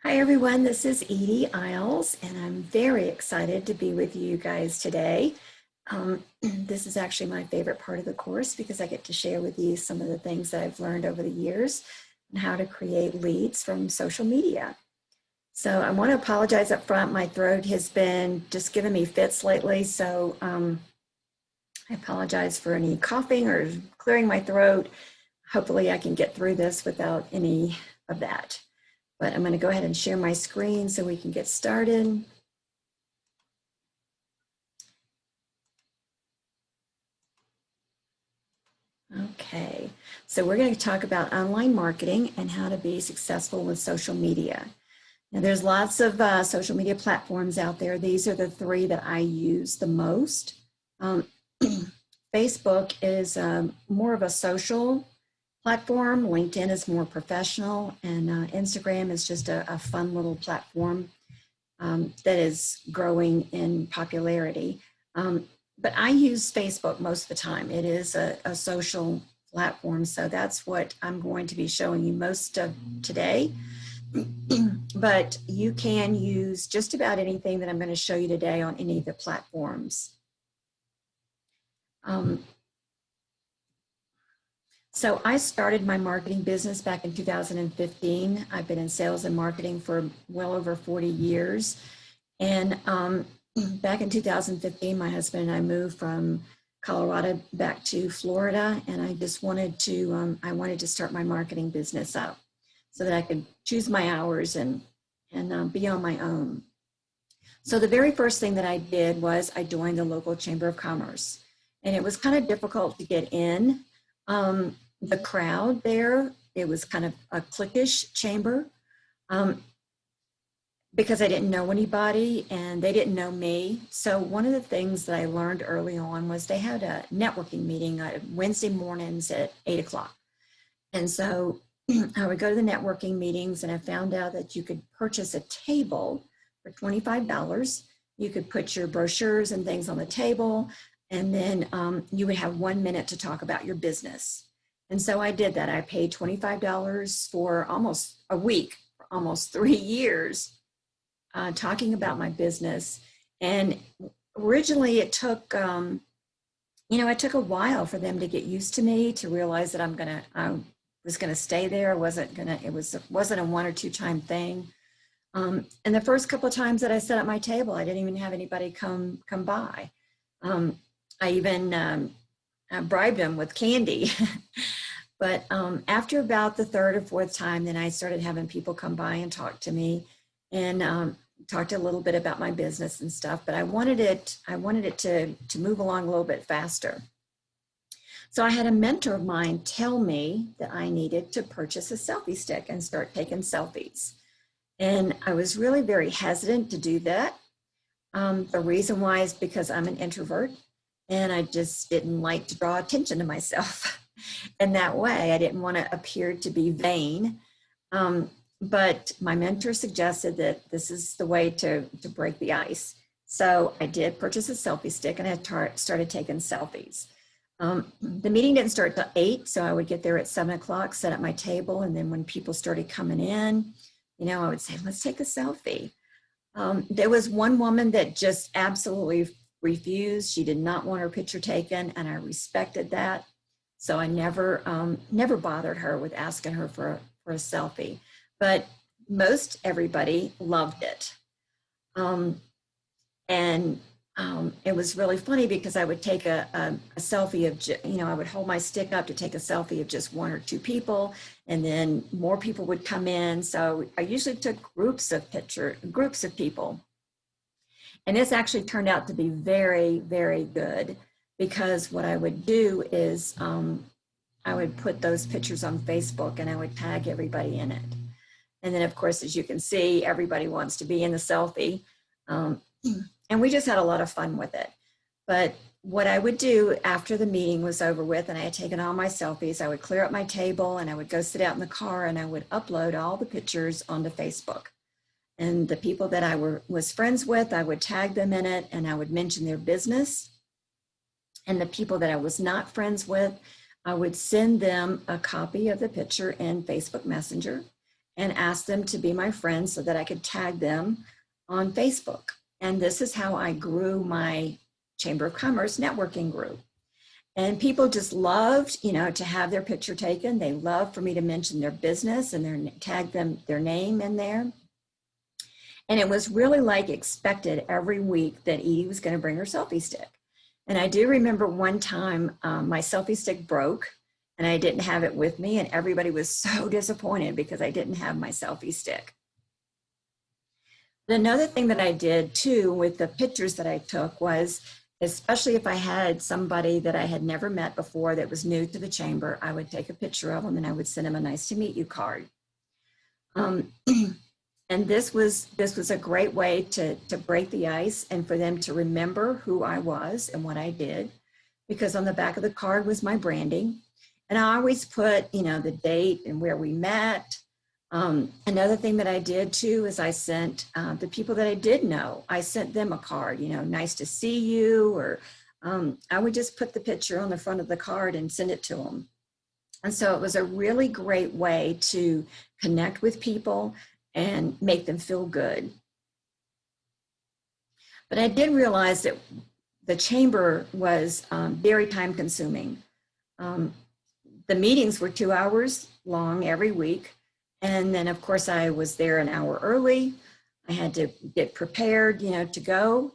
Hi everyone, this is Edie Isles, and I'm very excited to be with you guys today. This is actually my favorite part of the course because I get to share with you some of the things that I've learned over the years and how to create leads from social media. So I want to apologize up front. My throat has been just giving me fits lately, so I apologize for any coughing or clearing my throat. Hopefully I can get through this without any of that. But I'm going to go ahead and share my screen so we can get started. Okay, so we're going to talk about online marketing and how to be successful with social media. Now, there's lots of social media platforms out there. These are the three that I use the most. Facebook is more of a social platform. LinkedIn is more professional, and Instagram is just a fun little platform that is growing in popularity. But I use Facebook most of the time. It is a social platform, so that's what I'm going to be showing you most of today. But you can use just about anything that I'm going to show you today on any of the platforms. So I started my marketing business back in 2015. I've been in sales and marketing for well over 40 years. And back in 2015, my husband and I moved from Colorado back to Florida, and I just wanted to, I wanted to start my marketing business up so that I could choose my hours and be on my own. So the very first thing that I did was I joined the local Chamber of Commerce, and it was kind of difficult to get in. The crowd there, it was kind of a cliquish chamber because I didn't know anybody and they didn't know me. So one of the things that I learned early on was they had a networking meeting Wednesday mornings at 8 o'clock. And so I would go to the networking meetings, and I found out that you could purchase a table for $25. You could put your brochures and things on the table, and then you would have 1 minute to talk about your business. And so I did that. I paid $25 for almost a week, for almost 3 years, talking about my business. And originally it took, it took a while for them to get used to me, to realize that I was gonna stay there. It wasn't a 1 or 2 time thing. And the first couple of times that I set up my table, I didn't even have anybody come by. I even bribed them with candy. But after about the 3rd or 4th time, then I started having people come by and talk to me, and talked a little bit about my business and stuff. But I wanted it to move along a little bit faster. So I had a mentor of mine tell me that I needed to purchase a selfie stick and start taking selfies. And I was really very hesitant to do that. The reason why is because I'm an introvert, and I just didn't like to draw attention to myself in that way. I didn't want to appear to be vain. But my mentor suggested that this is the way to break the ice. So I did purchase a selfie stick, and I started taking selfies. The meeting didn't start till 8, so I would get there at 7 o'clock, set up my table, and then when people started coming in, I would say, let's take a selfie. There was one woman that just absolutely refused. She did not want her picture taken, and I respected that. So I never bothered her with asking her for a selfie. But most everybody loved it. It was really funny because I would take a selfie of, I would hold my stick up to take a selfie of just 1 or 2 people, and then more people would come in. So I usually took groups of people. And this actually turned out to be very, very good, because what I would do is I would put those pictures on Facebook, and I would tag everybody in it. And then, of course, as you can see, everybody wants to be in the selfie. And we just had a lot of fun with it. But what I would do after the meeting was over with, and I had taken all my selfies, I would clear up my table, and I would go sit out in the car, and I would upload all the pictures onto Facebook. And the people that I was friends with, I would tag them in it, and I would mention their business. And the people that I was not friends with, I would send them a copy of the picture in Facebook Messenger. and asked them to be my friends so that I could tag them on Facebook. And this is how I grew my Chamber of Commerce networking group. And people just loved, to have their picture taken. They loved for me to mention their business and tag them, their name in there. And it was really like expected every week that Edie was going to bring her selfie stick. And I do remember one time my selfie stick broke and I didn't have it with me, and everybody was so disappointed because I didn't have my selfie stick. But another thing that I did too with the pictures that I took was, especially if I had somebody that I had never met before that was new to the chamber, I would take a picture of them and I would send them a nice to meet you card. And this was a great way to break the ice and for them to remember who I was and what I did, because on the back of the card was my branding. And I always put, the date and where we met. Another thing that I did too is I sent the people that I did know, I sent them a card, nice to see you, or I would just put the picture on the front of the card and send it to them. And so it was a really great way to connect with people and make them feel good. But I did realize that the chamber was very time consuming. The meetings were 2 hours long every week. And then of course I was there an hour early. I had to get prepared, to go.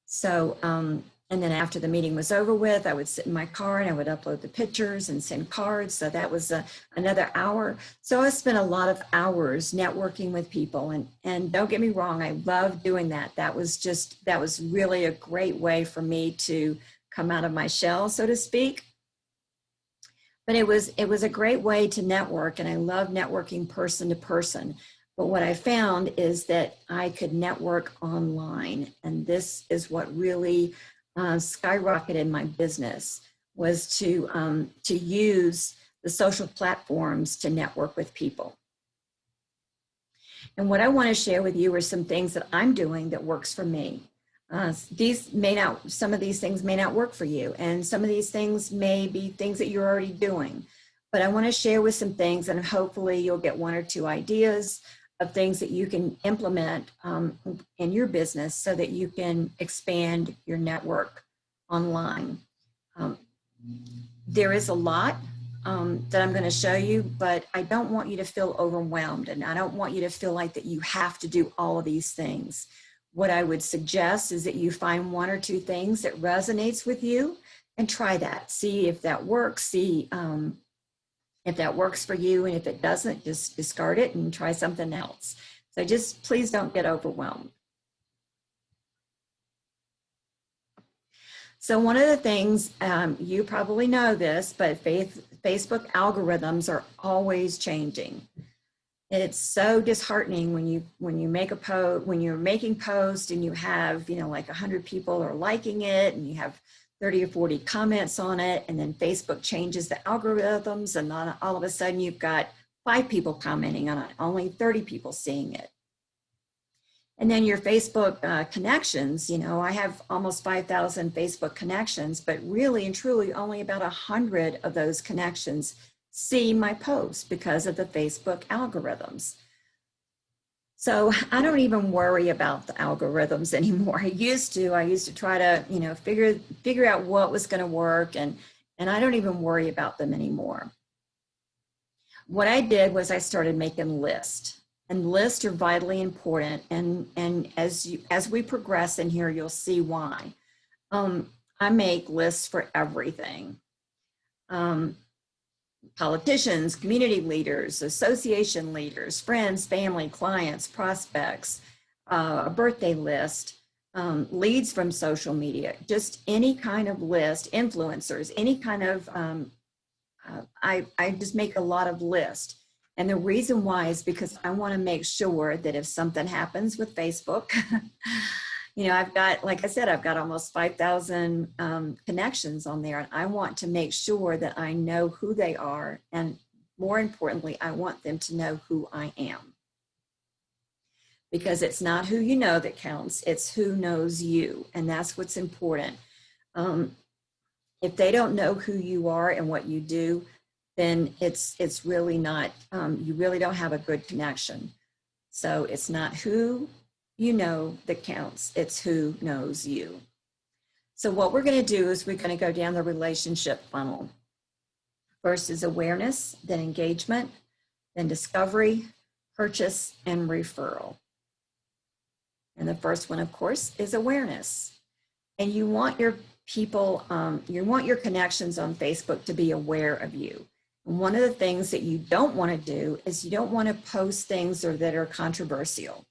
So, and then after the meeting was over with, I would sit in my car and I would upload the pictures and send cards. So that was another hour. So I spent a lot of hours networking with people, and don't get me wrong, I love doing that. That was really a great way for me to come out of my shell, so to speak. But it was a great way to network, and I love networking person to person. But what I found is that I could network online, and this is what really skyrocketed my business, was to use the social platforms to network with people. And what I want to share with you are some things that I'm doing that works for me. Some of these things may not work for you, and some of these things may be things that you're already doing. But I want to share with some things, and hopefully you'll get 1 or 2 ideas of things that you can implement in your business so that you can expand your network online. There is a lot that I'm going to show you, but I don't want you to feel overwhelmed, and I don't want you to feel like that you have to do all of these things. What I would suggest is that you find 1 or 2 things that resonates with you and try that. See if that works. See if that works for you. And if it doesn't, just discard it and try something else. So just please don't get overwhelmed. So one of the things, you probably know this, but Facebook algorithms are always changing. It's so disheartening when you make a post, when you're making posts and you have, like 100 people are liking it and you have 30 or 40 comments on it, and then Facebook changes the algorithms, and then all of a sudden you've got 5 people commenting on it, only 30 people seeing it. And then your Facebook connections, I have almost 5,000 Facebook connections, but really and truly only about 100 of those connections see my posts because of the Facebook algorithms. So I don't even worry about the algorithms anymore. I used to try to, figure out what was going to work, and I don't even worry about them anymore. What I did was I started making lists, and lists are vitally important. And as we progress in here, you'll see why. I make lists for everything. Politicians, community leaders, association leaders, friends, family, clients, prospects, a birthday list, leads from social media, just any kind of list, influencers, any kind of, I just make a lot of lists. And the reason why is because I want to make sure that if something happens with Facebook, I've got, like I said, I've got almost 5,000 connections on there, and I want to make sure that I know who they are. And more importantly, I want them to know who I am. Because it's not who you know that counts, it's who knows you. And that's what's important. If they don't know who you are and what you do, then it's really not, you really don't have a good connection. So it's not who you know that counts, it's who knows you. So what we're going to do is we're going to go down the relationship funnel. First is awareness, then engagement, then discovery, purchase, and referral. And the first one, of course, is awareness. And you want your people, you want your connections on Facebook to be aware of you. And one of the things that you don't want to do is you don't want to post things that are controversial.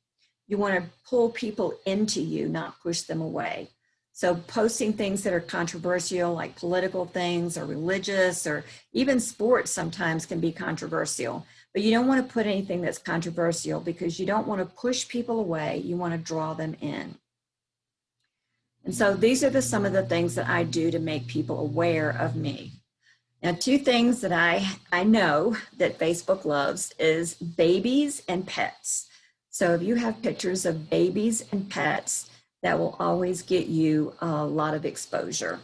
You want to pull people into you, not push them away. So posting things that are controversial, like political things or religious or even sports sometimes can be controversial. But you don't want to put anything that's controversial because you don't want to push people away. You want to draw them in. And so these are some of the things that I do to make people aware of me. Now, two things that I know that Facebook loves is babies and pets. So if you have pictures of babies and pets, that will always get you a lot of exposure.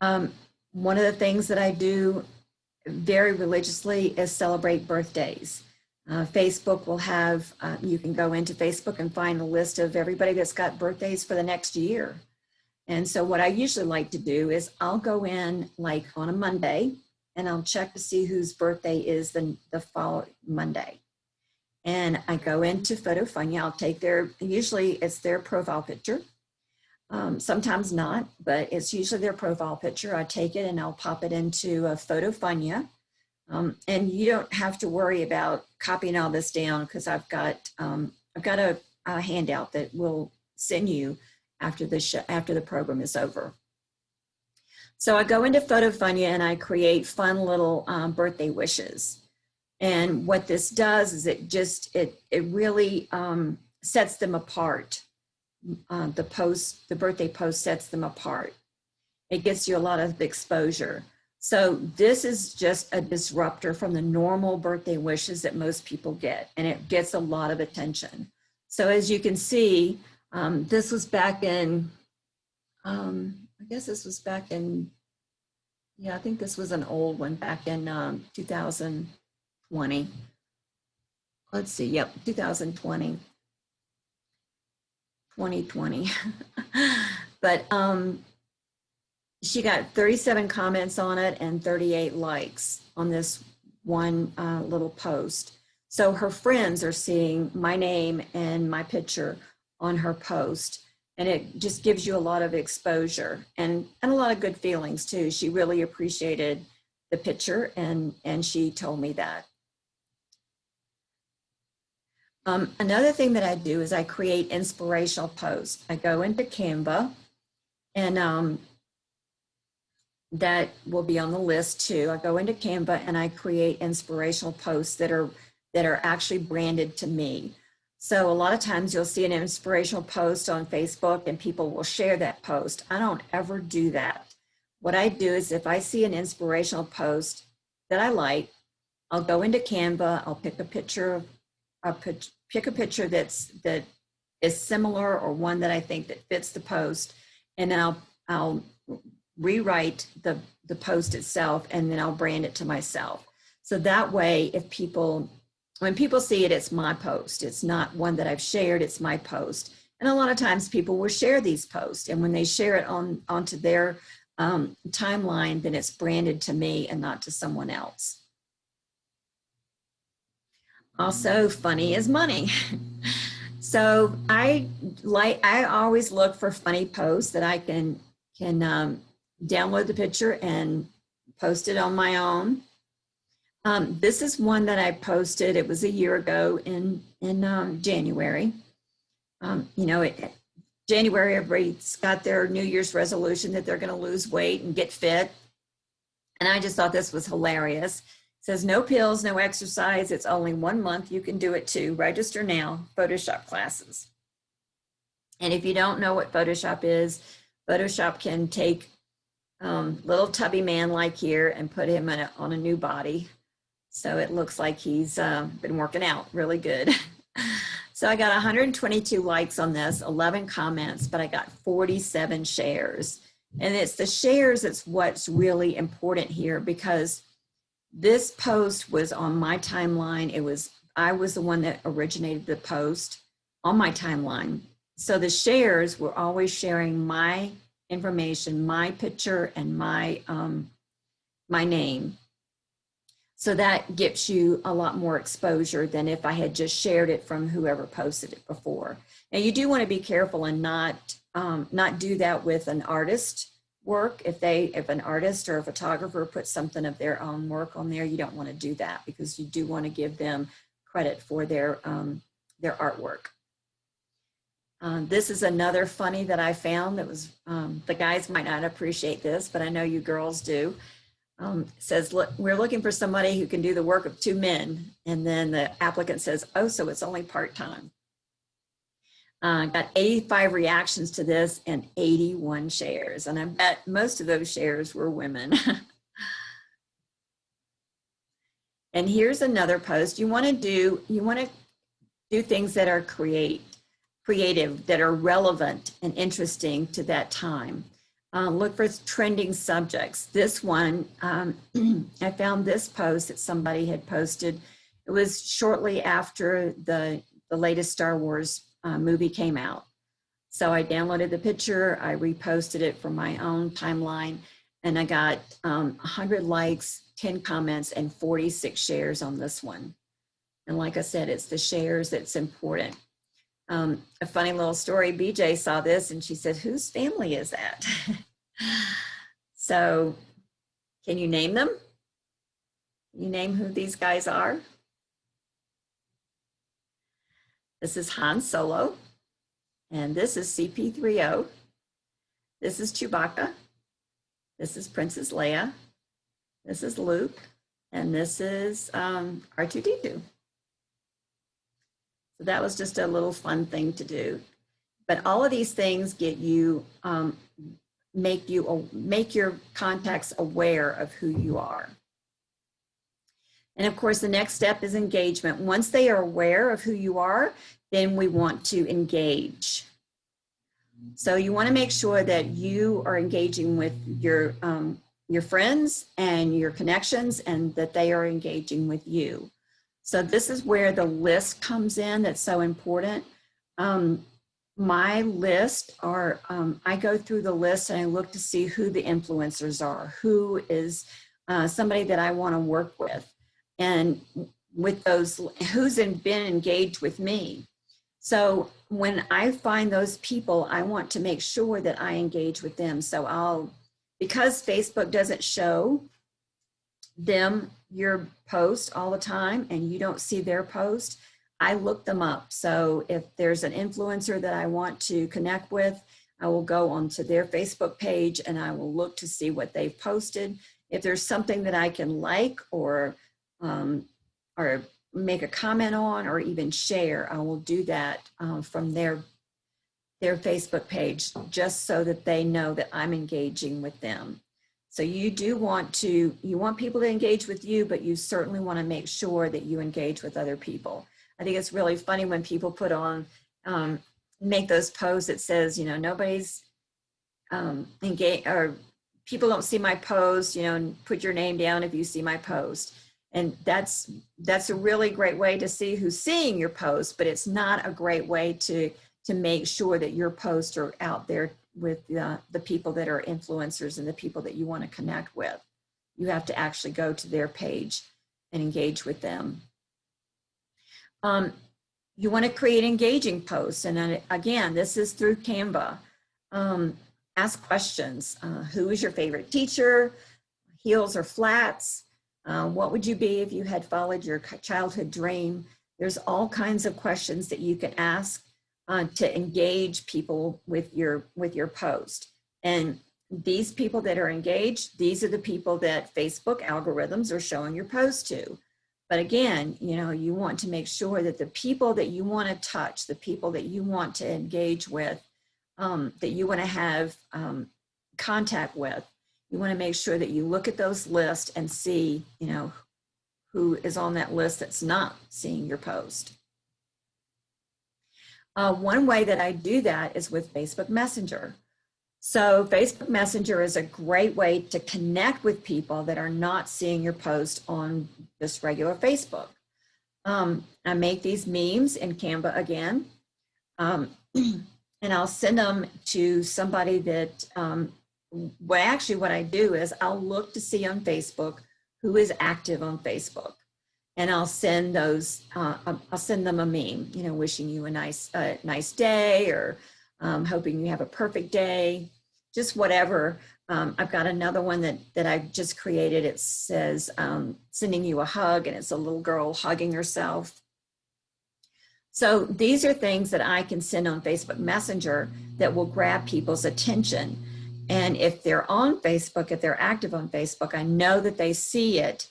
One of the things that I do very religiously is celebrate birthdays. Facebook will have, you can go into Facebook and find a list of everybody that's got birthdays for the next year. And so what I usually like to do is I'll go in like on a Monday and I'll check to see whose birthday is the following Monday. And I go into PhotoFunya, I'll take usually it's their profile picture. Sometimes not, but it's usually their profile picture. I take it and I'll pop it into a PhotoFunya. And you don't have to worry about copying all this down because I've got a handout that we'll send you after the program is over. So I go into PhotoFunya and I create fun little birthday wishes. And what this does is it really sets them apart. The birthday post sets them apart. It gets you a lot of exposure. So this is just a disruptor from the normal birthday wishes that most people get, and it gets a lot of attention. So as you can see, this was back in, I guess this was back in, yeah, I think this was an old one back in 2020. Let's see, yep, 2020. 2020. But she got 37 comments on it and 38 likes on this one little post. So her friends are seeing my name and my picture on her post, and it just gives you a lot of exposure and a lot of good feelings too. She really appreciated the picture and she told me that. Another thing that I do is I create inspirational posts. I go into Canva, and that will be on the list too. I go into Canva and I create inspirational posts that are actually branded to me. So a lot of times you'll see an inspirational post on Facebook and people will share that post. I don't ever do that. What I do is if I see an inspirational post that I like, I'll go into Canva, I'll pick a picture, pick a picture that is similar or one that I think that fits the post, and then I'll rewrite the post itself, and then I'll brand it to myself. So that way, when people see it, it's my post. It's not one that I've shared, it's my post. And a lot of times people will share these posts, and when they share it onto their timeline, then it's branded to me and not to someone else. Also, funny is money. So I always look for funny posts that I can download the picture and post it on my own. This is one that I posted. It was a year ago in January. January, everybody's got their New Year's resolution that they're going to lose weight and get fit. And I just thought this was hilarious. It says, no pills, no exercise. It's only 1 month. You can do it too. Register now. Photoshop classes. And if you don't know what Photoshop is, Photoshop can take little tubby man like here and put him on a new body. So it looks like he's been working out really good. So I got 122 likes on this, 11 comments, but I got 47 shares. And it's the shares that's what's really important here, because this post was on my timeline. I was the one that originated the post on my timeline. So the shares were always sharing my information, my picture, and my name. So that gets you a lot more exposure than if I had just shared it from whoever posted it before. Now you do want to be careful and not do that with an artist work. If an artist or a photographer puts something of their own work on there, you don't want to do that, because you do want to give them credit for their artwork. This is another funny that I found that was, the guys might not appreciate this, but I know you girls do. Says, look, we're looking for somebody who can do the work of 2 men. And then the applicant says, oh, so it's only part-time. Got 85 reactions to this and 81 shares. And I bet most of those shares were women. And here's another post. You want to do things that are creative, that are relevant and interesting to that time. Look for trending subjects. This one, I found this post that somebody had posted. It was shortly after the latest Star Wars movie came out. So I downloaded the picture, I reposted it from my own timeline, and I got 100 likes, 10 comments, and 46 shares on this one. And like I said, it's the shares that's important. A funny little story, BJ saw this and she said, whose family is that? So can you name them? You name who these guys are? This is Han Solo, and this is CP3O. This is Chewbacca. This is Princess Leia. This is Luke, and this is R2-D2. So that was just a little fun thing to do. But all of these things get you, make your contacts aware of who you are. And of course, the next step is engagement. Once they are aware of who you are, then we want to engage. So you want to make sure that you are engaging with your friends and your connections, and that they are engaging with you. So this is where the list comes in. That's so important. My list are, I go through the list and I look to see who the influencers are, who is somebody that I want to work with, and with those, who's been engaged with me. So when I find those people, I want to make sure that I engage with them. So because Facebook doesn't show them your post all the time and you don't see their post, I look them up. So if there's an influencer that I want to connect with, I will go onto their Facebook page and I will look to see what they've posted. If there's something that I can like or make a comment on or even share, I will do that from their Facebook page, just so that they know that I'm engaging with them. So you want people to engage with you, but you certainly want to make sure that you engage with other people. I think it's really funny when people put on, make those posts that says, nobody's engaged, or people don't see my post, and put your name down if you see my post. And that's a really great way to see who's seeing your post, but it's not a great way to make sure that your posts are out there with the people that are influencers and the people that you want to connect with. You have to actually go to their page and engage with them. You want to create engaging posts. And again, this is through Canva. Ask questions. Who is your favorite teacher? Heels or flats? What would you be if you had followed your childhood dream? There's all kinds of questions that you can ask to engage people with your post. And these people that are engaged, these are the people that Facebook algorithms are showing your post to. But again, you want to make sure that the people that you want to touch, the people that you want to engage with, that you want to have contact with, you want to make sure that you look at those lists and see, who is on that list that's not seeing your post. One way that I do that is with Facebook Messenger. So Facebook Messenger is a great way to connect with people that are not seeing your post on just regular Facebook. I make these memes in Canva again, and I'll send them to somebody that, well, actually what I do is I'll look to see on Facebook who is active on Facebook. And I'll send those, I'll send them a meme, you know, wishing you a nice day, or hoping you have a perfect day, just whatever. I've got another one that I've just created. It says, sending you a hug, and it's a little girl hugging herself. So these are things that I can send on Facebook Messenger that will grab people's attention. And if they're on Facebook, if they're active on Facebook, I know that they see it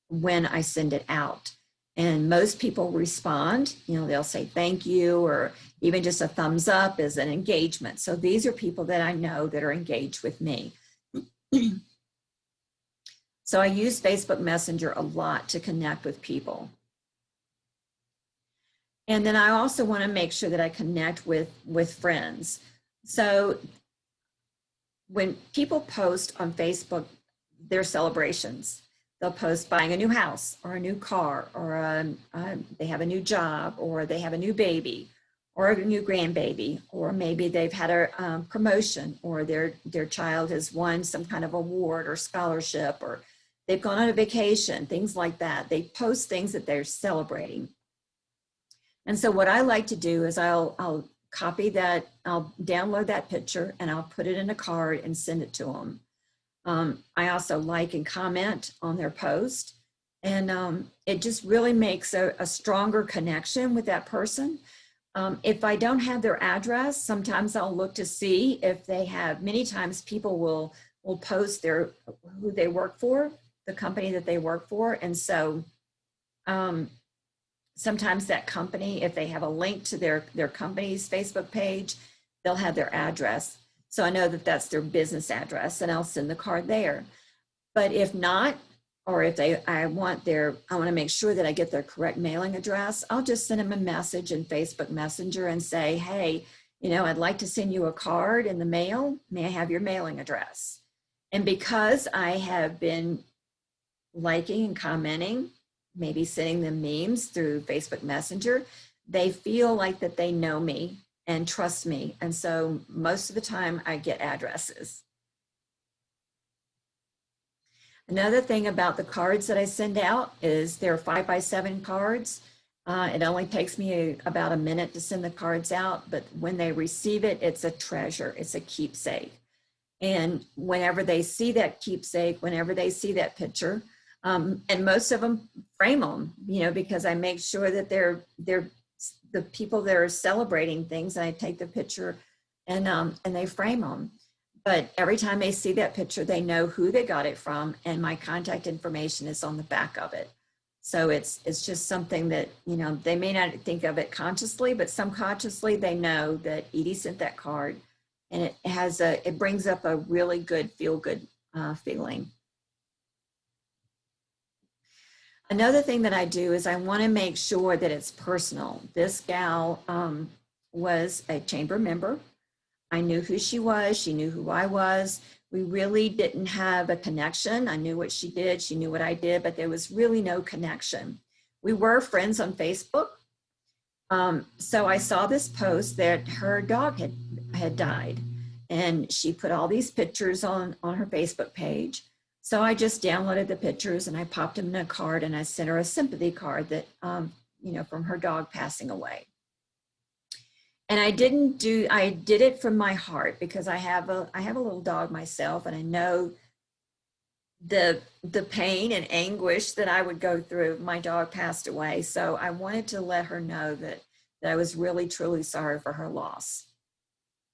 when I send it out. And most people respond, you know, they'll say thank you, or even just a thumbs up is an engagement. So these are people that I know that are engaged with me. So I use Facebook Messenger a lot to connect with people. And then I also want to make sure that I connect with friends. So when people post on Facebook their celebrations, they'll post buying a new house or a new car, or they have a new job, or they have a new baby or a new grandbaby, or maybe they've had a promotion, or their child has won some kind of award or scholarship, or they've gone on a vacation, things like that. They post things that they're celebrating. And so what I like to do is I'll copy that, I'll download that picture, and I'll put it in a card and send it to them. I also like and comment on their post, and it just really makes a stronger connection with that person. If I don't have their address, sometimes I'll look to see if they have, many times people will post who they work for, the company that they work for. And so sometimes that company, if they have a link to their company's Facebook page, they'll have their address. So I know that that's their business address, and I'll send the card there. But if not, or if I want to make sure that I get their correct mailing address, I'll just send them a message in Facebook Messenger and say, hey, you know, I'd like to send you a card in the mail. May I have your mailing address? And because I have been liking and commenting, maybe sending them memes through Facebook Messenger, they feel like that they know me and trust me. And so most of the time I get addresses. Another thing about the cards that I send out is they're 5x7 cards. It only takes me about a minute to send the cards out, but when they receive it, it's a treasure, it's a keepsake. And whenever they see that keepsake, whenever they see that picture, and most of them frame them, you know, because I make sure that they're the people that are celebrating things, and I take the picture and they frame them. But every time they see that picture, they know who they got it from, and my contact information is on the back of it. So it's just something that, you know, they may not think of it consciously, but subconsciously they know that Edie sent that card, and it brings up a really good feel-good feeling. Another thing that I do is I want to make sure that it's personal. This gal was a chamber member. I knew who she was. She knew who I was. We really didn't have a connection. I knew what she did. She knew what I did, but there was really no connection. We were friends on Facebook. So I saw this post that her dog had died, and she put all these pictures on her Facebook page. So I just downloaded the pictures and I popped them in a card, and I sent her a sympathy card that, you know, from her dog passing away. And I did it from my heart, because I have a little dog myself, and I know the pain and anguish that I would go through if my dog passed away. So I wanted to let her know that I was really, truly sorry for her loss.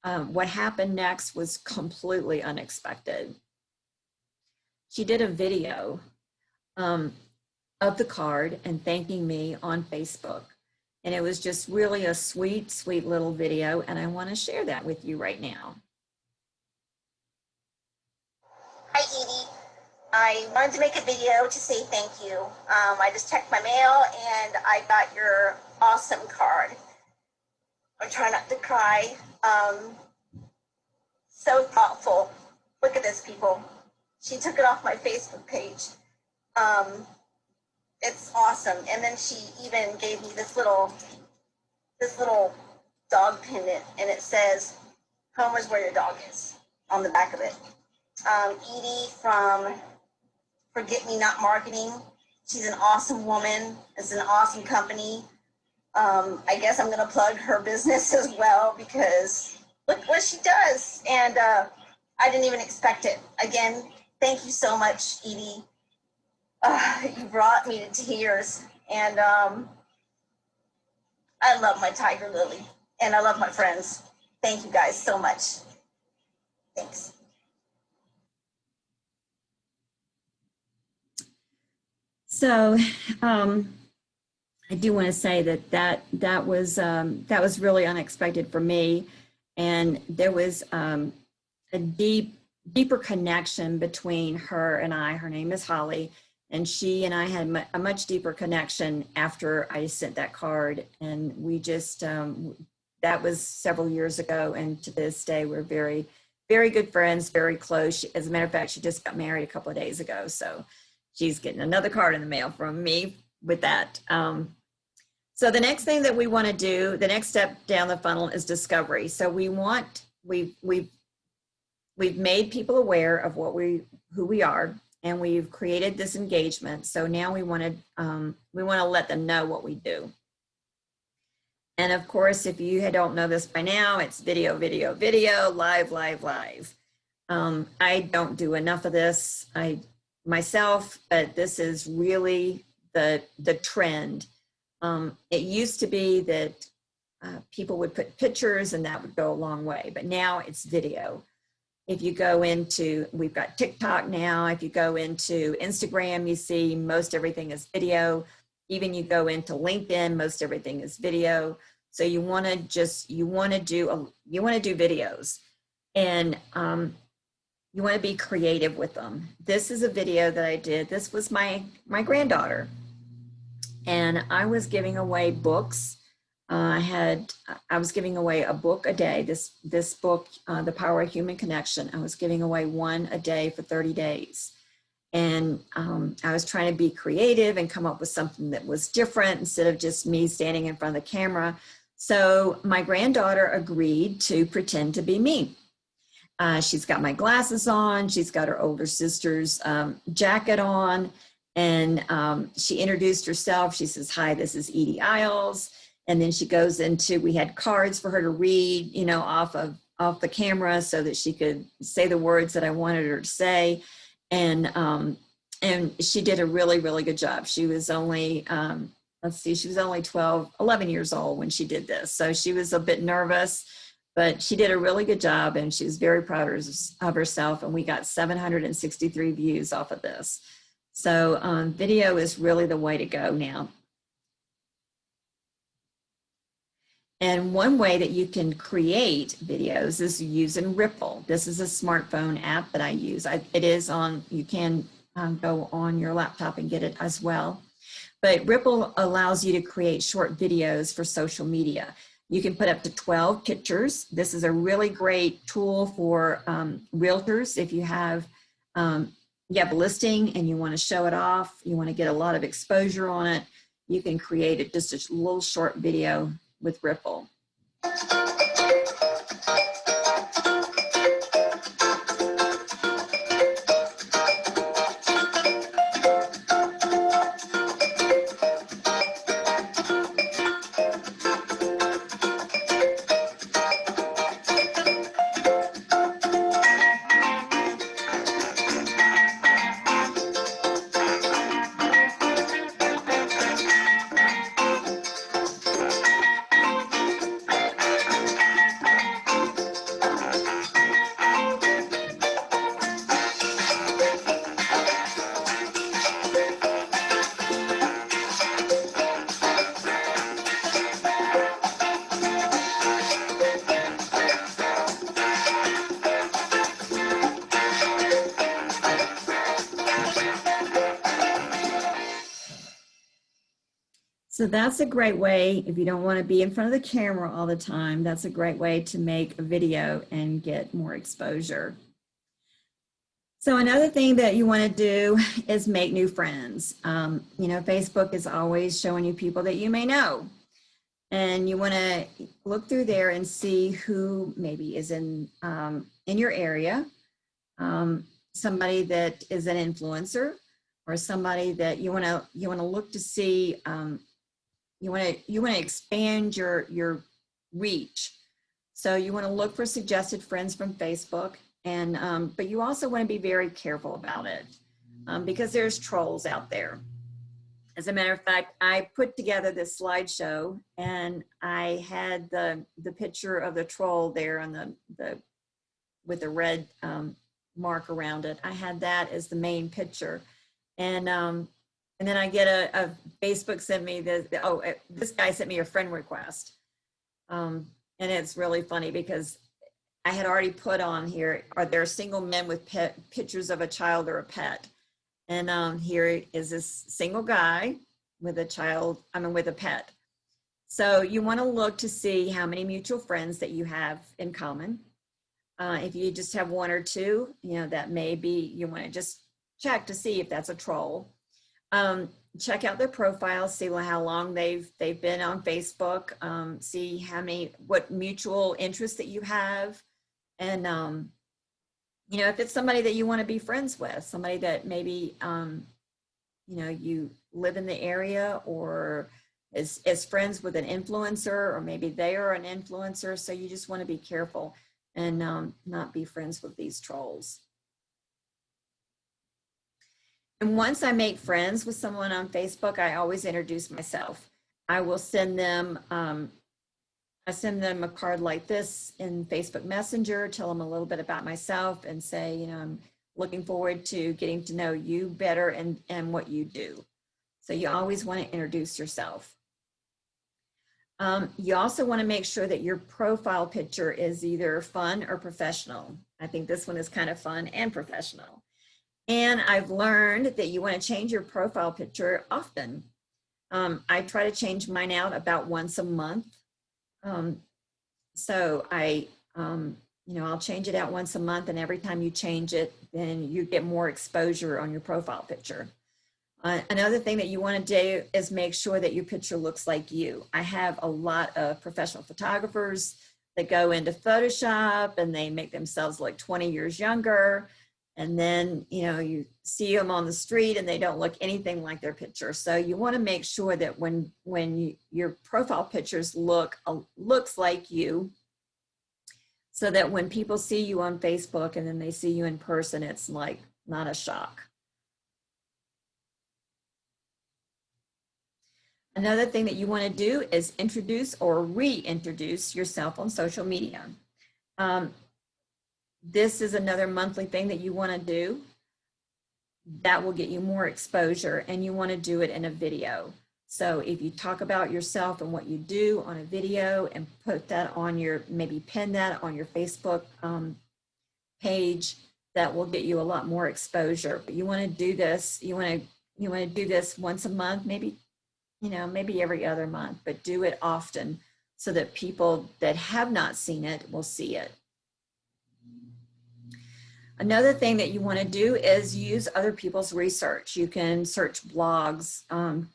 What happened next was completely unexpected. She did a video of the card and thanking me on Facebook. And it was just really a sweet, sweet little video. And I want to share that with you right now. Hi, Edie. I wanted to make a video to say thank you. I just checked my mail and I got your awesome card. I'm trying not to cry. So thoughtful. Look at this, people. She took it off my Facebook page. It's awesome. And then she even gave me this little dog pendant, and it says, "Home is where your dog is," on the back of it. Edie from Forget Me Not Marketing. She's an awesome woman. It's an awesome company. I guess I'm going to plug her business as well, because look what she does. And I didn't even expect it. Again, thank you so much, Edie. You brought me to tears. And I love my tiger lily, and I love my friends. Thank you guys so much. Thanks. So I do want to say that was really unexpected for me, and there was a deeper connection between her and I. Her name is Holly, and she and I had a much deeper connection after I sent that card, and we just that was several years ago, and to this day we're very, very good friends, very close. As a matter of fact, she just got married a couple of days ago, so she's getting another card in the mail from me with that. So the next thing that we want to do, the next step down the funnel, is discovery. So we've made people aware of who we are, and we've created this engagement. So now we want to let them know what we do. And of course, if you don't know this by now, it's video, video, video, live, live, live. I don't do enough of this myself, but this is really the trend. It used to be that people would put pictures and that would go a long way, but now it's video. If you go into, we've got TikTok now. If you go into Instagram, you see most everything is video. Even you go into LinkedIn, most everything is video. So you want to do videos, and you want to be creative with them. This is a video that I did. This was my granddaughter, and I was giving away books. I was giving away a book a day. This book, The Power of Human Connection, I was giving away one a day for 30 days. And I was trying to be creative and come up with something that was different instead of just me standing in front of the camera. So my granddaughter agreed to pretend to be me. She's got my glasses on. She's got her older sister's jacket on. And she introduced herself. She says, "Hi, this is Edie Isles." And then she goes into, we had cards for her to read, off the camera so that she could say the words that I wanted her to say. And she did a really, really good job. She was only, she was only 11 years old when she did this. So she was a bit nervous, but she did a really good job, and she was very proud of herself. And we got 763 views off of this. So video is really the way to go now. And one way that you can create videos is using Ripple. This is a smartphone app that I use. You can go on your laptop and get it as well. But Ripple allows you to create short videos for social media. You can put up to 12 pictures. This is a really great tool for realtors. If you have a listing and you want to show it off, you want to get a lot of exposure on it, you can create just a little short video with Ripple. So that's a great way, if you don't want to be in front of the camera all the time, that's a great way to make a video and get more exposure. So another thing that you want to do is make new friends. You know, Facebook is always showing you people that you may know. And you want to look through there and see who maybe is in your area, somebody that is an influencer, or somebody that you want to look to see. You want to expand your reach. So you want to look for suggested friends from Facebook, and but you also want to be very careful about it because there's trolls out there. As a matter of fact, I put together this slideshow, and I had the picture of the troll there on the with the red mark around it. I had that as the main picture, and then I get a Facebook sent me this guy sent me a friend request, and it's really funny because I had already put on here, are there single men with pictures of a child or a pet? And here is this single guy with a child, with a pet. So you want to look to see how many mutual friends that you have in common. If you just have one or two, you know, that may be, you want to just check to see if that's a troll. Check out their profiles, see how long they've been on Facebook, see what mutual interests that you have. And, you know, if it's somebody that you want to be friends with, somebody that maybe, you know, you live in the area, or is friends with an influencer, or maybe they are an influencer. So you just want to be careful and not be friends with these trolls. And once I make friends with someone on Facebook, I always introduce myself. I will send them, I send them a card like this in Facebook Messenger, tell them a little bit about myself, and say, you know, I'm looking forward to getting to know you better and what you do. So you always want to introduce yourself. You also want to make sure that your profile picture is either fun or professional. I think this one is kind of fun and professional. And I've learned that you want to change your profile picture often. I try to change mine out about once a month. So you know, I'll change it out once a month, and every time you change it, then you get more exposure on your profile picture. Another thing that you want to do is make sure that your picture looks like you. I have a lot of professional photographers that go into Photoshop and they make themselves look 20 years younger. And then, you know, you see them on the street and they don't look anything like their picture. So you want to make sure that when your profile pictures looks like you, so that when people see you on Facebook and then they see you in person, it's like not a shock. Another thing that you want to do is introduce or reintroduce yourself on social media. This is another monthly thing that you want to do that will get you more exposure, and you want to do it in a video. So if you talk about yourself and what you do on a video and put that on maybe pin that on your Facebook page, that will get you a lot more exposure. But you want to do this, you want to do this once a month, maybe, you know, maybe every other month, but do it often so that people that have not seen it will see it. Another thing that you want to do is use other people's research. You can search blogs,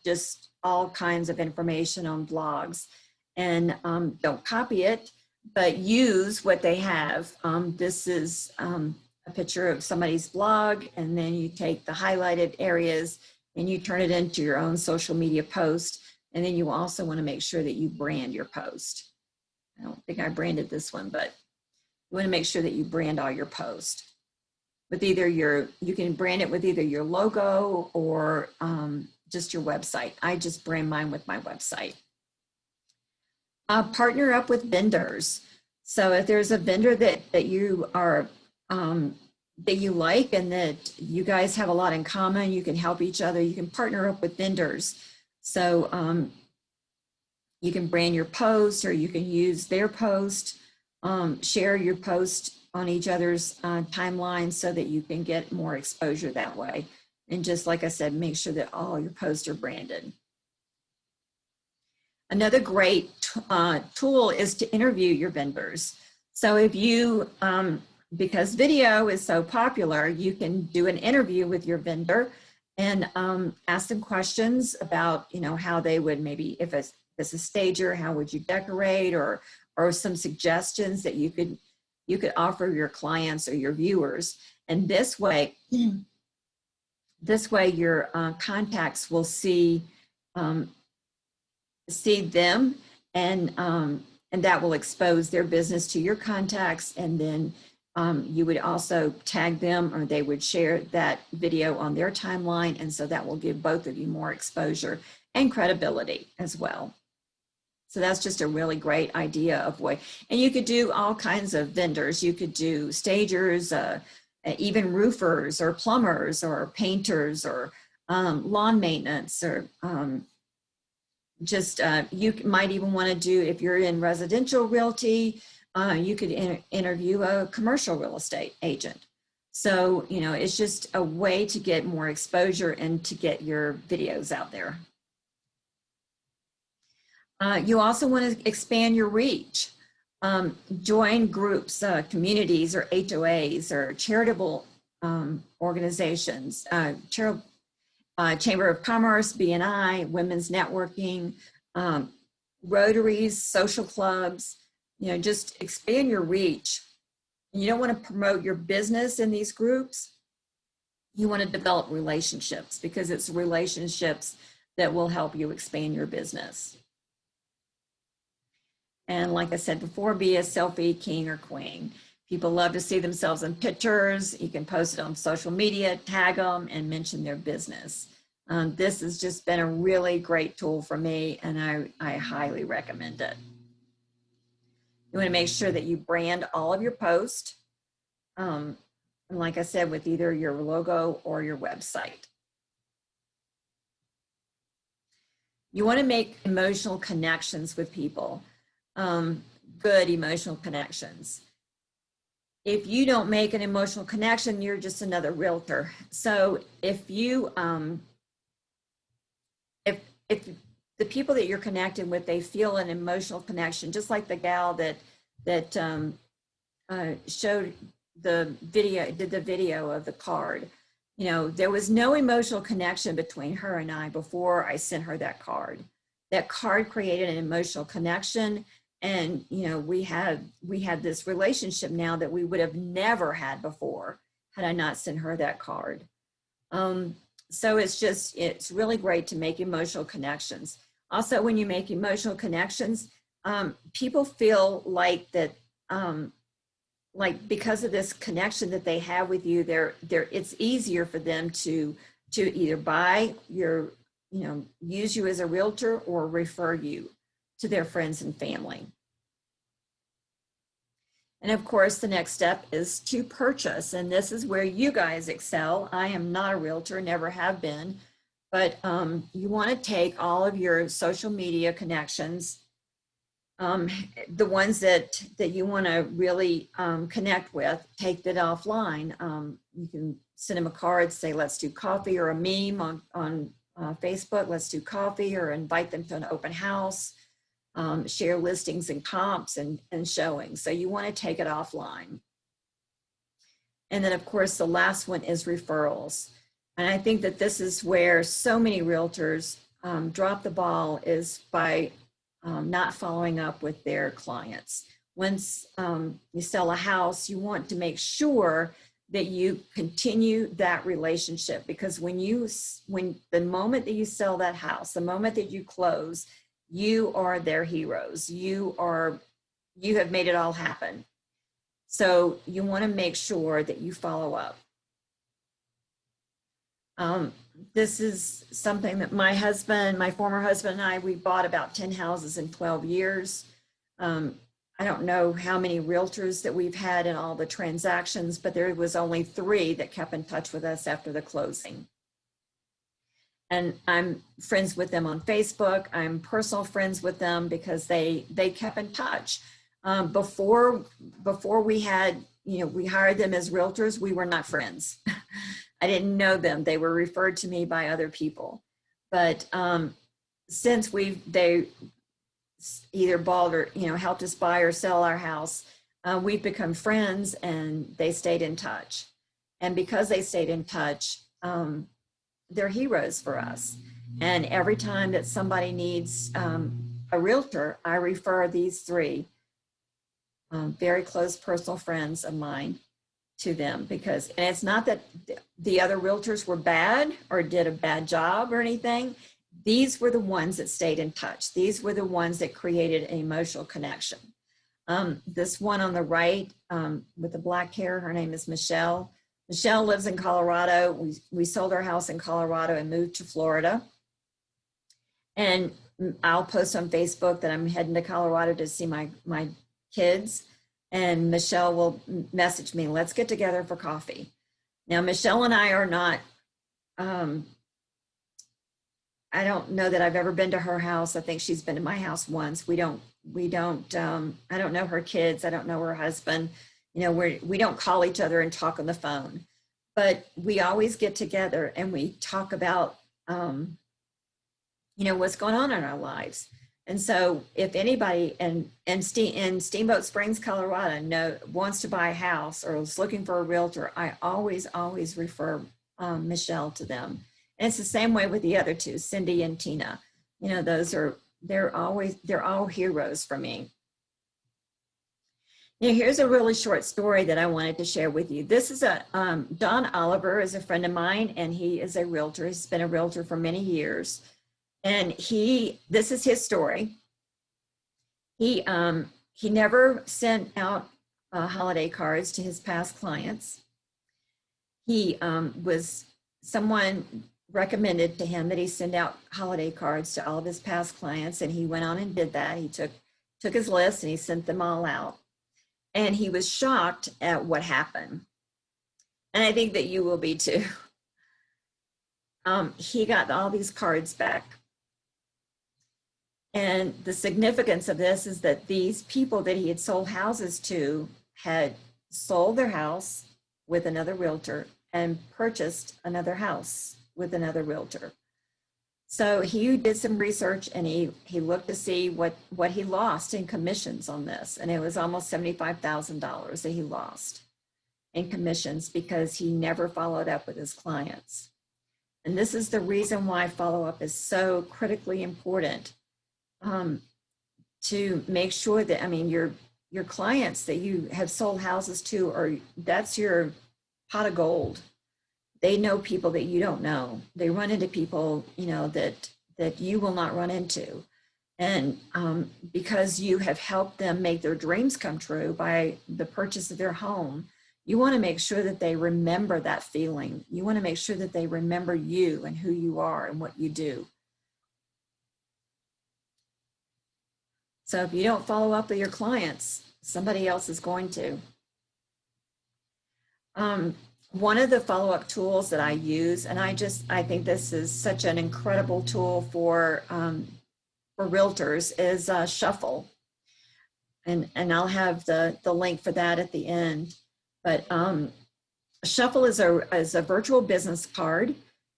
just all kinds of information on blogs, and don't copy it, but use what they have. This is a picture of somebody's blog, and then you take the highlighted areas and you turn it into your own social media post. And then you also want to make sure that you brand your post. I don't think I branded this one, but you want to make sure that you brand all your posts with either you can brand it with either your logo or just your website. I just brand mine with my website. Partner up with vendors. So if there's a vendor that you are that you like and that you guys have a lot in common, you can help each other. You can partner up with vendors. So you can brand your post, or you can use their post, share your post on each other's timeline so that you can get more exposure that way. And just like I said, make sure that all your posts are branded. Another great tool is to interview your vendors. So if you, because video is so popular, you can do an interview with your vendor and ask them questions about, you know, how they would maybe, if it's a stager, how would you decorate, or some suggestions that you could offer your clients or your viewers. And this way your contacts will see them, and that will expose their business to your contacts. And then you would also tag them, or they would share that video on their timeline. And so that will give both of you more exposure and credibility as well. So that's just a really great idea of way. And you could do all kinds of vendors. You could do stagers, even roofers or plumbers or painters or lawn maintenance, or you might even want to do, if you're in residential realty, you could interview a commercial real estate agent. So, you know, it's just a way to get more exposure and to get your videos out there. You also want to expand your reach. Join groups, communities, or HOAs, or charitable organizations, Chamber of Commerce, BNI, women's networking, Rotaries, social clubs. You know, just expand your reach. You don't want to promote your business in these groups. You want to develop relationships, because it's relationships that will help you expand your business. And like I said before, be a selfie king or queen. People love to see themselves in pictures. You can post it on social media, tag them, and mention their business. This has just been a really great tool for me, and I highly recommend it. You want to make sure that you brand all of your posts. And like I said, with either your logo or your website. You want to make emotional connections with people. Good emotional connections. If you don't make an emotional connection, you're just another realtor. So if you, if the people that you're connected with, they feel an emotional connection, just like the gal that showed the video, did the video of the card. You know, there was no emotional connection between her and I before I sent her that card. That card created an emotional connection. And, you know, we had this relationship now that we would have never had before had I not sent her that card. So it's really great to make emotional connections. Also, when you make emotional connections, people feel like that, like because of this connection that they have with you, it's easier for them to either buy your, you know, use you as a realtor or refer you to their friends and family. And of course, the next step is to purchase. And this is where you guys excel. I am not a realtor, never have been, but you want to take all of your social media connections, the ones that you want to really connect with, take that offline. You can send them a card, say, let's do coffee, or a meme on Facebook, let's do coffee, or invite them to an open house. Share listings and comps and showings. So you want to take it offline. And then of course, the last one is referrals. And I think that this is where so many realtors drop the ball, is by not following up with their clients. Once you sell a house, you want to make sure that you continue that relationship, because when the moment that you sell that house, the moment that you close, you are their heroes. You have made it all happen. So you want to make sure that you follow up. This is something that my former husband and I, we bought about 10 houses in 12 years. I don't know how many realtors that we've had in all the transactions, but there was only 3 that kept in touch with us after the closing. And I'm friends with them on Facebook. I'm personal friends with them because they kept in touch. Before we had, you know, we hired them as realtors, we were not friends. I didn't know them. They were referred to me by other people. But since either bought or, helped us buy or sell our house. We've become friends, and they stayed in touch. And because they stayed in touch, they're heroes for us. And every time that somebody needs a realtor, I refer these three very close personal friends of mine to them, because, and it's not that the other realtors were bad or did a bad job or anything. These were the ones that stayed in touch. These were the ones that created an emotional connection. This one on the right with the black hair, her name is Michelle. Michelle lives in Colorado. We sold our house in Colorado and moved to Florida. And I'll post on Facebook that I'm heading to Colorado to see my kids. And Michelle will message me, let's get together for coffee. Now, Michelle and I are not, I don't know that I've ever been to her house. I think she's been to my house once. I don't know her kids. I don't know her husband. We don't call each other and talk on the phone, but we always get together and we talk about, what's going on in our lives. And so if anybody in Steamboat Springs, Colorado wants to buy a house or is looking for a realtor, I always refer Michelle to them. And it's the same way with the other two, Cindy and Tina. They're all heroes for me. Now, here's a really short story that I wanted to share with you. This is Don Oliver is a friend of mine, and he is a realtor. He's been a realtor for many years. And this is his story. He never sent out holiday cards to his past clients. Someone recommended to him that he send out holiday cards to all of his past clients, and he went on and did that. He took his list and he sent them all out. And he was shocked at what happened. And I think that you will be too. He got all these cards back. And the significance of this is that these people that he had sold houses to had sold their house with another realtor and purchased another house with another realtor. So he did some research, and he looked to see what he lost in commissions on this. And it was almost $75,000 that he lost in commissions because he never followed up with his clients. And this is the reason why follow-up is so critically important. To make sure that, your clients that you have sold houses to, that's your pot of gold. They know people that you don't know. They run into people, that you will not run into. And because you have helped them make their dreams come true by the purchase of their home, you want to make sure that they remember that feeling. You want to make sure that they remember you and who you are and what you do. So if you don't follow up with your clients, somebody else is going to. One of the follow-up tools that I use, and I think this is such an incredible tool for realtors, is Shuffle. And I'll have the link for that at the end. But Shuffle is a virtual business card.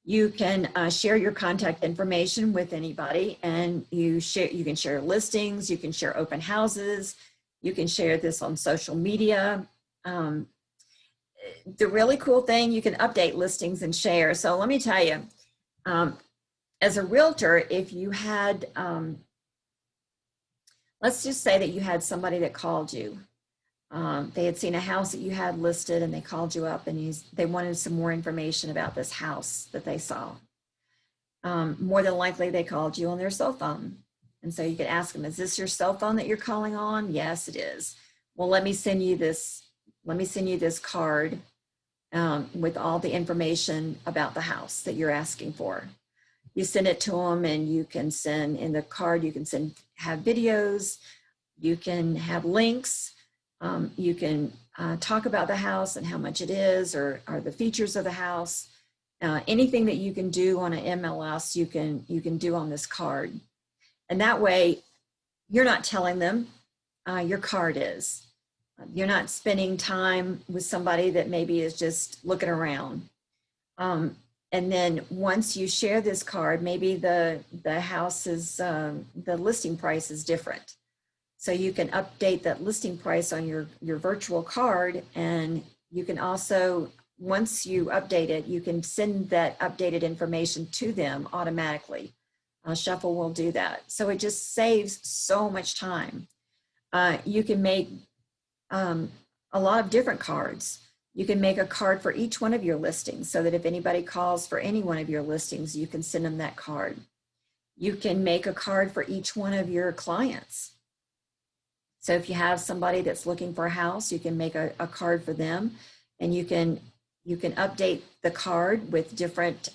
You can share your contact information with anybody, and you can share listings, you can share open houses, you can share this on social media. The really cool thing, you can update listings and share. So let me tell you, as a realtor, if you had, let's just say that you had somebody that called you. They had seen a house that you had listed, and they called you up and they wanted some more information about this house that they saw. More than likely they called you on their cell phone. And so you could ask them, is this your cell phone that you're calling on? Yes, it is. Well, let me send you this card with all the information about the house that you're asking for. You send it to them, and you can send in the card, you can have videos, you can have links. You can talk about the house and how much it is, or the features of the house. Anything that you can do on an MLS, you can do on this card. And that way, you're not telling them, your card is. You're not spending time with somebody that maybe is just looking around. And then once you share this card, maybe the house is, the listing price is different. So you can update that listing price on your virtual card. And you can also, once you update it, you can send that updated information to them automatically. Shuffle will do that. So it just saves so much time. You can make a lot of different cards. You can make a card for each one of your listings so that if anybody calls for any one of your listings, you can send them that card. You can make a card for each one of your clients. So if you have somebody that's looking for a house, you can make a card for them, and you can update the card with different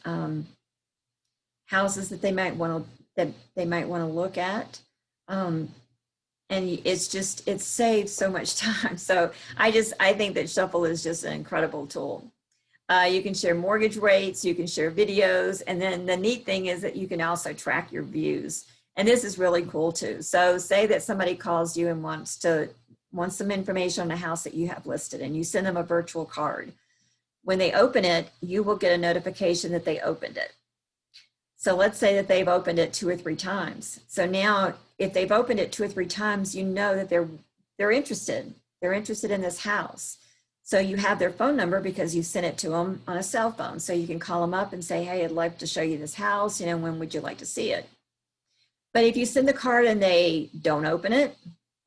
houses that they might want to look at. And it saves so much time. So I think that Shuffle is just an incredible tool. You can share mortgage rates, you can share videos, and then the neat thing is that you can also track your views. And this is really cool too. So say that somebody calls you and wants some information on a house that you have listed, and you send them a virtual card. When they open it, you will get a notification that they opened it. So let's say that they've opened it 2 or 3 times. So now if they've opened it 2 or 3 times, you know that they're interested. They're interested in this house. So you have their phone number because you sent it to them on a cell phone. So you can call them up and say, hey, I'd like to show you this house. When would you like to see it? But if you send the card and they don't open it,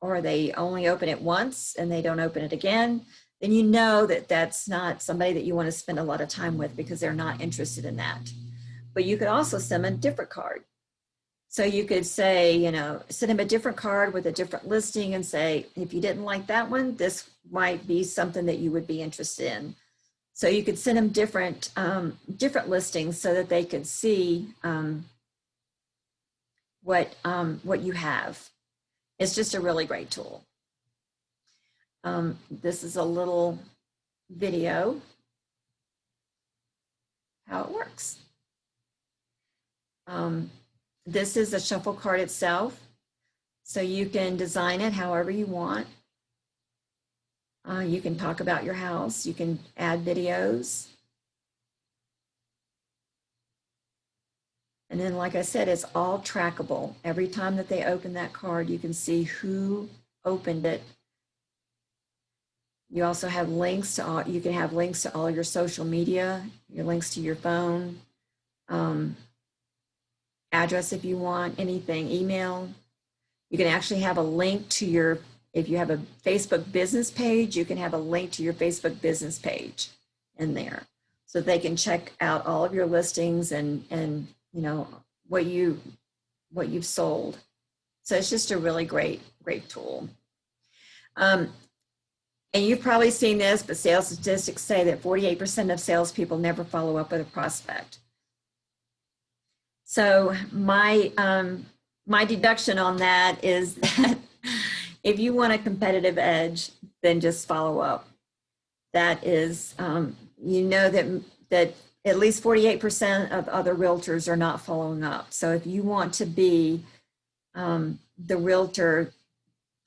or they only open it once and they don't open it again, then you know that that's not somebody that you want to spend a lot of time with because they're not interested in that. But you could also send them a different card. So you could say, send them a different card with a different listing and say, if you didn't like that one, this might be something that you would be interested in. So you could send them different listings so that they could see what you have. It's just a really great tool. This is a little video how it works. This is a shuffle card itself, so you can design it however you want. You can talk about your house, you can add videos. And then, like I said, it's all trackable. Every time that they open that card, you can see who opened it. You also have links to all, you can have links to all your social media, your links to your phone, address if you want, anything, email. You can actually have a link to your, if you have a Facebook business page, you can have a link to your Facebook business page in there so they can check out all of your listings and what you've sold. So it's just a really great tool. And you've probably seen this, but sales statistics say that 48% of salespeople never follow up with a prospect. So my deduction on that is that if you want a competitive edge, then just follow up. That is, that at least 48% of other realtors are not following up. So if you want to be the realtor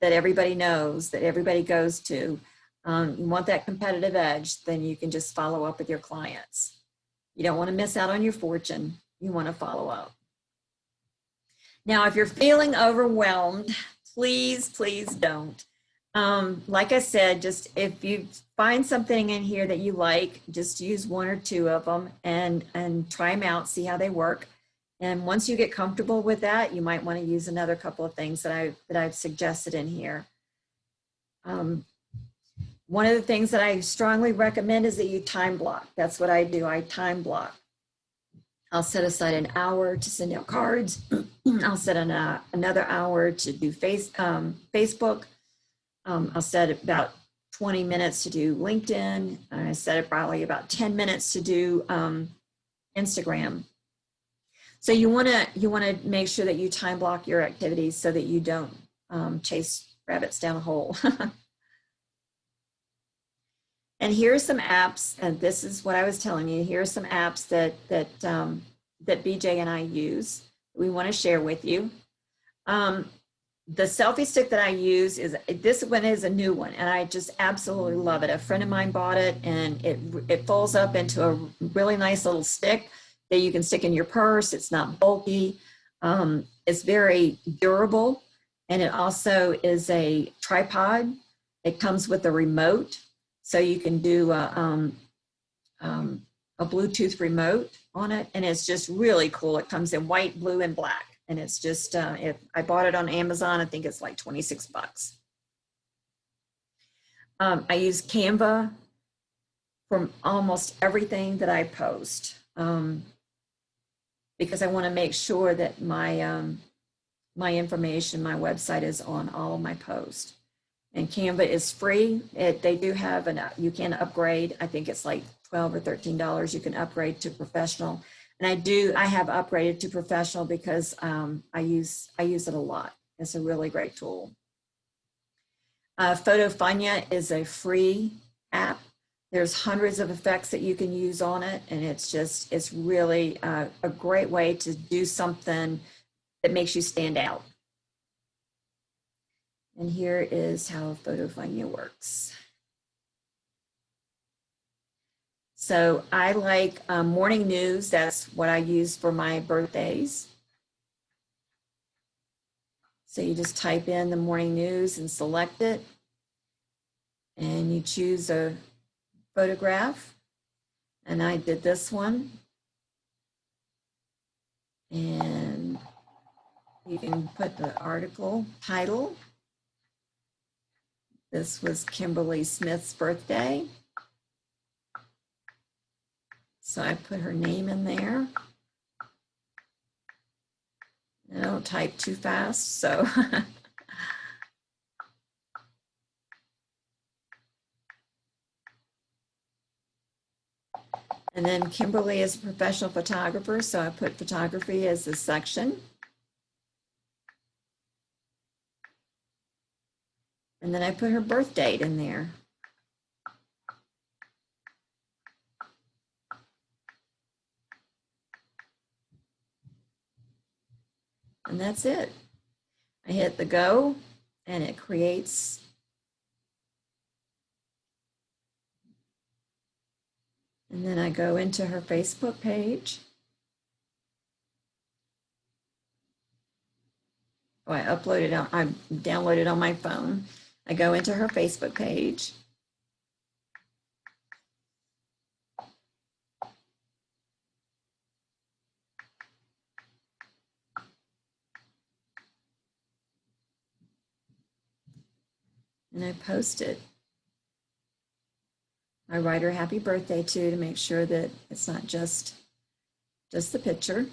that everybody knows, that everybody goes to, you want that competitive edge, then you can just follow up with your clients. You don't want to miss out on your fortune. You want to follow up. Now, if you're feeling overwhelmed, please don't. Like I said, just if you find something in here that you like, just use 1 or 2 of them and try them out, see how they work. And once you get comfortable with that, you might want to use another couple of things that I've suggested in here. One of the things that I strongly recommend is that you time block. That's what I do. I time block. I'll set aside an hour to send out cards. I'll set another hour to do Facebook. I'll set about 20 minutes to do LinkedIn. I set it probably about 10 minutes to do Instagram. So you want to make sure that you time block your activities so that you don't chase rabbits down a hole. And here are some apps, and this is what I was telling you. Here are some apps that BJ and I use. We want to share with you. The selfie stick that I use is, this one is a new one and I just absolutely love it. A friend of mine bought it and it folds up into a really nice little stick that you can stick in your purse. It's not bulky. It's very durable, and it also is a tripod. It comes with a remote, so you can do a Bluetooth remote on it, and it's just really cool. It comes in white, blue, and black. And it's just, I bought it on Amazon. I think it's like 26 bucks. I use Canva for almost everything that I post because I want to make sure that my information, my website is on all of my posts. And Canva is free. They do have you can upgrade. I think it's like $12 or $13. You can upgrade to professional. And I have upgraded to professional because I use it a lot. It's a really great tool. Photofunya is a free app. There's hundreds of effects that you can use on it. And it's really a great way to do something that makes you stand out. And here is how Photofunya works. So I like morning news. That's what I use for my birthdays. So you just type in the morning news and select it. And you choose a photograph. And I did this one. And you can put the article title. This was Kimberly Smith's birthday. So I put her name in there. I don't type too fast, so. And then Kimberly is a professional photographer, so I put photography as the section. And then I put her birth date in there. And that's it. I hit the go and it creates. And then I go into her Facebook page. Oh, I downloaded on my phone. I go into her Facebook page. And I post it. I write her happy birthday too to make sure that it's not just the picture.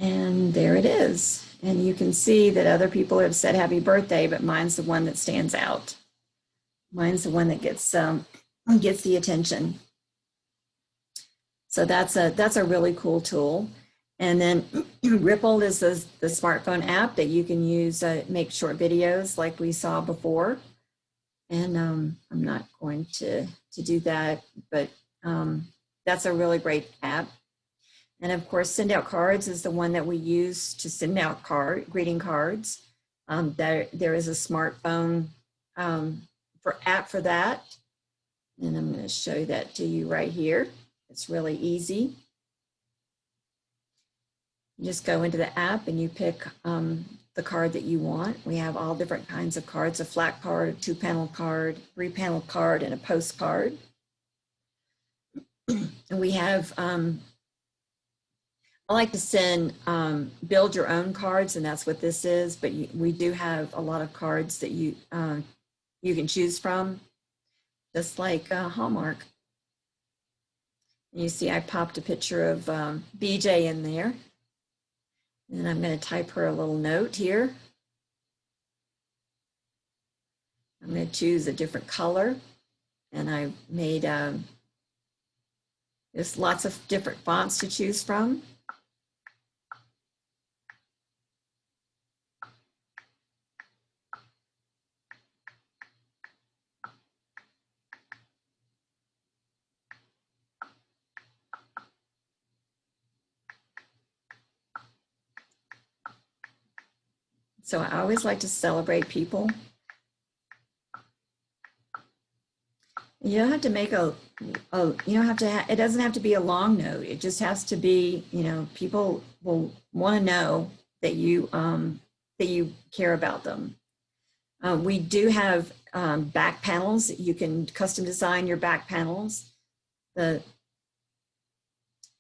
And there it is. And you can see that other people have said happy birthday, but mine's the one that stands out. Mine's the one that gets the attention. So that's a really cool tool. And then Ripple is the smartphone app that you can use make short videos like we saw before. And I'm not going to do that, but that's a really great app. And of course, Send Out Cards is the one that we use to send out greeting cards. There is a smartphone app for that. And I'm going to show that to you right here. It's really easy. You just go into the app and you pick the card that you want. We have all different kinds of cards, a flat card, a 2-panel card, 3-panel card, and a postcard. And we have, I like to send build your own cards, and that's what this is, but we do have a lot of cards that you can choose from, just like Hallmark. You see I popped a picture of BJ in there. And I'm going to type her a little note here. I'm going to choose a different color. And I made, there's lots of different fonts to choose from. So I always like to celebrate people. You don't have to make you don't have to, it doesn't have to be a long note. It just has to be, people will want to know that you care about them. We do have back panels. You can custom design your back panels. And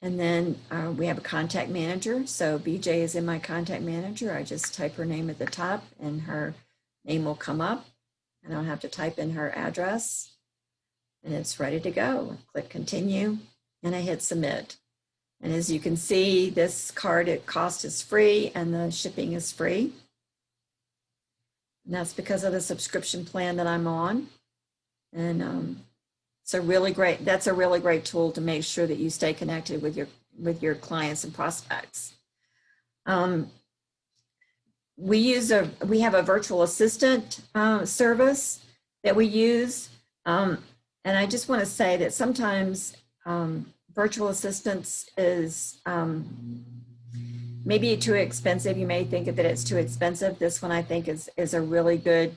then we have a contact manager. So BJ is in my contact manager. I just type her name at the top and her name will come up. I don't have to type in her address. And it's ready to go. Click continue and I hit submit. And as you can see, this card cost is free and the shipping is free. And that's because of the subscription plan that I'm on. And it's a really great, that's a really great tool to make sure that you stay connected with your clients and prospects. We have a virtual assistant service that we use. And I just want to say that sometimes virtual assistance is maybe too expensive. You may think that it's too expensive. This one I think is a really good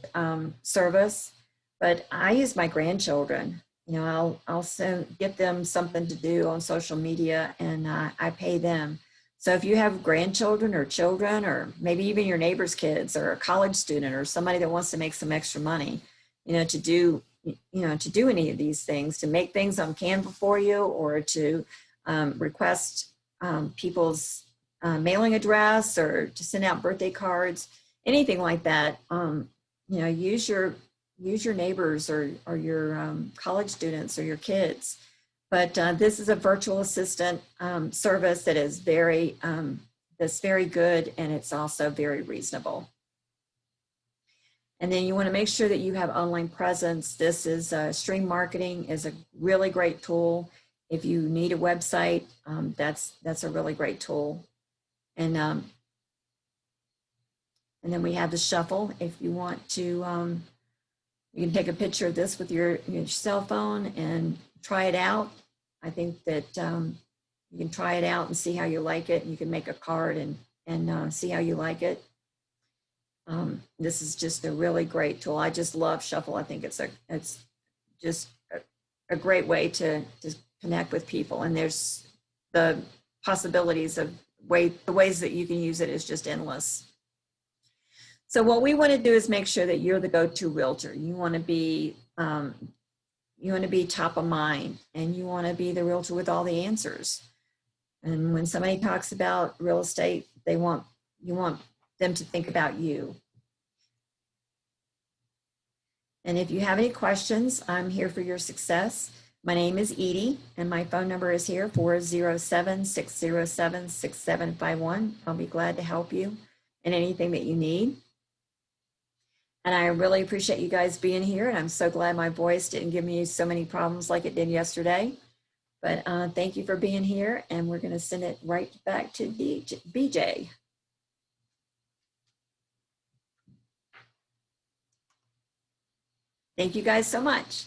service. But I use my grandchildren. I'll get them something to do on social media and I pay them. So if you have grandchildren or children or maybe even your neighbor's kids or a college student or somebody that wants to make some extra money, to do any of these things, to make things on Canva for you or to request people's mailing address or to send out birthday cards, anything like that, use your neighbors or your college students or your kids. But this is a virtual assistant service that is that's very good and it's also very reasonable. And then you want to make sure that you have online presence. This is Stream Marketing is a really great tool. If you need a website, that's a really great tool. And then we have the Shuffle. If you want to, you can take a picture of this with your cell phone and try it out. I think that you can try it out and see how you like it. You can make a card and see how you like it. This is just a really great tool. I just love Shuffle. I think it's just a great way to connect with people. And there's the possibilities of the ways that you can use it is just endless. So what we want to do is make sure that you're the go-to realtor. You want to be top of mind and you want to be the realtor with all the answers. And when somebody talks about real estate, you want them to think about you. And if you have any questions, I'm here for your success. My name is Edie and my phone number is here, 407-607-6751. I'll be glad to help you in anything that you need. And I really appreciate you guys being here. And I'm so glad my voice didn't give me so many problems like it did yesterday. But thank you for being here. And we're going to send it right back to BJ. Thank you guys so much.